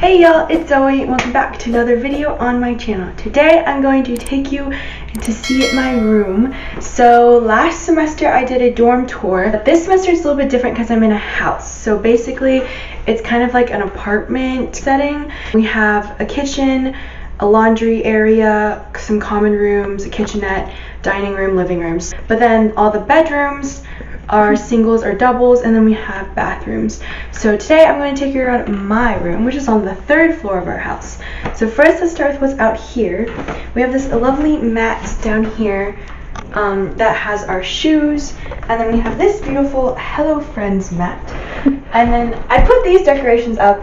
Hey y'all, it's Zoe. Welcome back to another video on my channel. Today I'm going to take you to see my room. So last semester I did a dorm tour, but this semester it's a little bit different because I'm in a house. So basically it's kind of like an apartment setting. We have a kitchen, a laundry area, some common rooms, a kitchenette, dining room, living rooms. But then all the bedrooms are singles or doubles, and then we have bathrooms. So today I'm going to take you around my room, which is on the 3rd floor of our house. So first, let's start with what's out here. We have this lovely mat down here that has our shoes, and then we have this beautiful Hello Friends mat. And then I put these decorations up.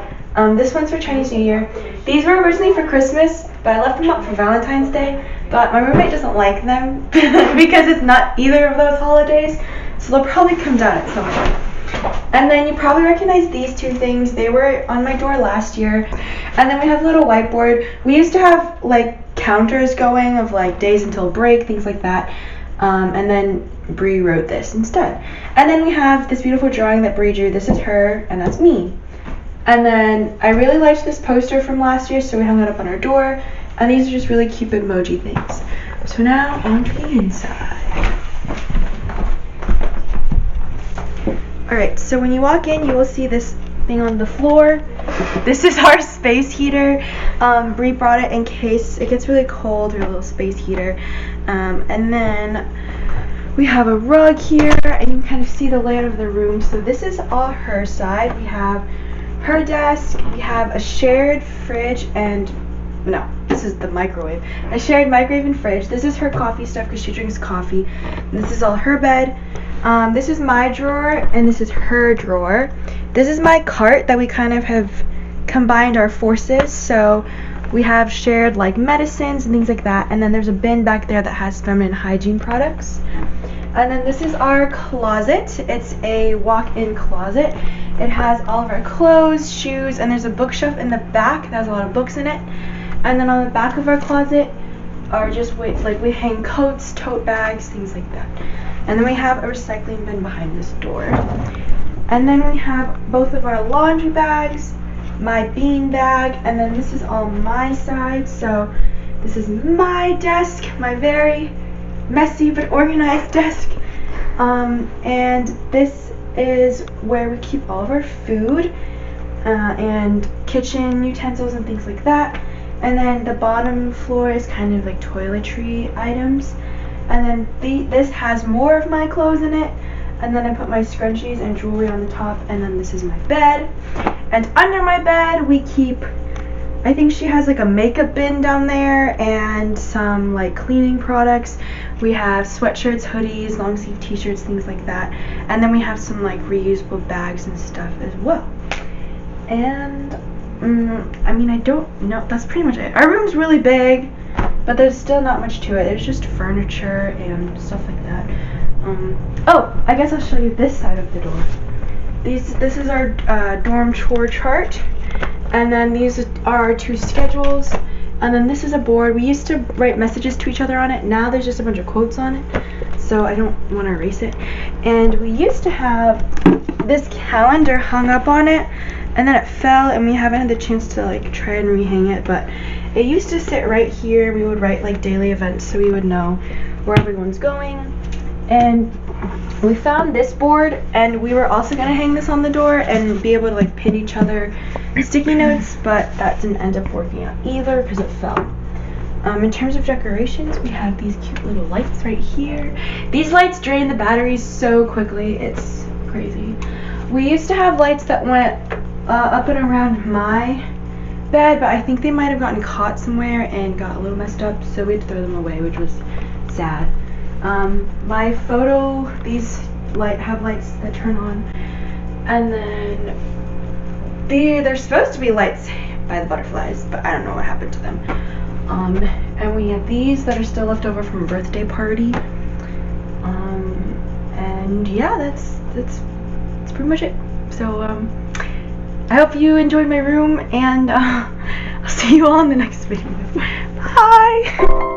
This one's for Chinese New Year. These were originally for Christmas, but I left them up for Valentine's Day. But my roommate doesn't like them because it's not either of those holidays. So they'll probably come down at some point. And then you probably recognize these two things. They were on my door last year. And then we have a little whiteboard. We used to have like counters going of like days until break, things like that. And then Bree wrote this instead. And then we have this beautiful drawing that Bree drew. This is her and that's me. And then I really liked this poster from last year, so we hung it up on our door. And these are just really cute emoji things. So now on to the inside. Alright, so when you walk in, you will see this thing on the floor. This is our space heater. Bree brought it in case it gets really cold, our little space heater. And then we have a rug here, and you can kind of see the layout of the room. So this is all her side. We have her desk, we have a shared fridge and, no, this is the microwave. A shared microwave and fridge. This is her coffee stuff because she drinks coffee. And this is all her bed. This is my drawer, and this is her drawer. This is my cart that we kind of have combined our forces, so we have shared like medicines and things like that, and then there's a bin back there that has feminine hygiene products. And then this is our closet. It's a walk-in closet. It has all of our clothes, shoes, and there's a bookshelf in the back that has a lot of books in it. And then on the back of our closet are just like we hang coats, tote bags, things like that. And then we have a recycling bin behind this door. And then we have both of our laundry bags, my bean bag, and then this is all my side. So this is my desk, my very messy but organized desk. And this is where we keep all of our food and kitchen utensils and things like that. And then the bottom floor is kind of like toiletry items. And then this has more of my clothes in it. And then I put my scrunchies and jewelry on the top. And then this is my bed. And under my bed we keep, I think she has like a makeup bin down there and some like cleaning products. We have sweatshirts, hoodies, long sleeve t-shirts, things like that. And then we have some like reusable bags and stuff as well. And I mean, I don't know, that's pretty much it. Our room's really big, but there's still not much to it. There's just furniture and stuff like that. Oh, I guess I'll show you this side of the door. This is our dorm tour chart, and then these are our 2 schedules, and then this is a board. We used to write messages to each other on it. Now there's just a bunch of quotes on it, so I don't want to erase it. And we used to have this calendar hung up on it, and then it fell, and we haven't had the chance to like try and rehang it, but it used to sit right here. We would write like daily events so we would know where everyone's going. And we found this board, and we were also going to hang this on the door and be able to like pin each other sticky notes, but that didn't end up working out either because it fell. In terms of decorations, we have these cute little lights right here. These lights drain the batteries so quickly, it's crazy. We used to have lights that went up and around my bed, but I think they might have gotten caught somewhere and got a little messed up, so we had to throw them away, which was sad. My photo, these have lights that turn on, and then they're supposed to be lights by the butterflies, but I don't know what happened to them. And we have these that are still left over from a birthday party. And yeah, that's pretty much it. So I hope you enjoyed my room, and I'll see you all in the next video. Bye!